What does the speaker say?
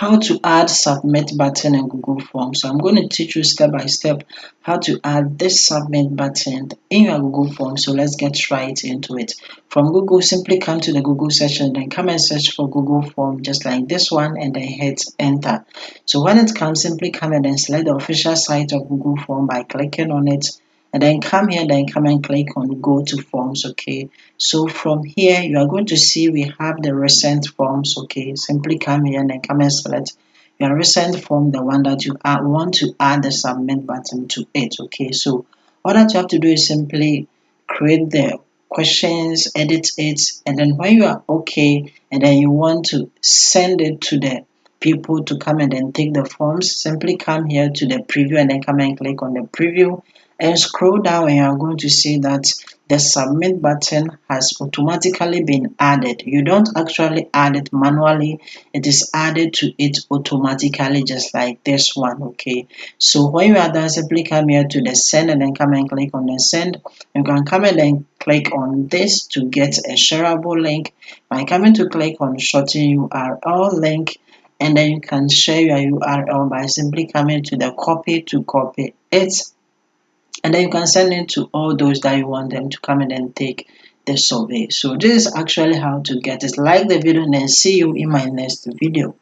how to add submit button in Google Forms. So I'm going to teach you step by step how to add this submit button in your Google Form. So let's get right into it. From Google, simply come to the Google section, then come and search for Google Form just like this one, and then hit enter. So when it comes, simply come and then select the official site of Google Form by clicking on it, and then come here, then come and click on go to forms. Okay, so from here you are going to see we have the recent forms. Okay, simply come here and then come and select your recent form, the one that you want to add the submit button to it. Okay, so all that you have to do is simply create the questions, edit it, and then when you are okay and then you want to send it to the people to come and then take the forms, simply come here to the preview and then come and click on the preview and scroll down, and you are going to see that the submit button has automatically been added. You don't actually add it manually, it is added to it automatically, just like this one. Okay, so when you are done, simply come here to the send and then come and click on the send. You can come and then click on this to get a shareable link by coming to click on shorten URL link, and then you can share your URL by simply coming to the copy to copy it, and then you can send it to all those that you want them to come in and take the survey. So this is actually how to get it. Like the video and then see you in my next video.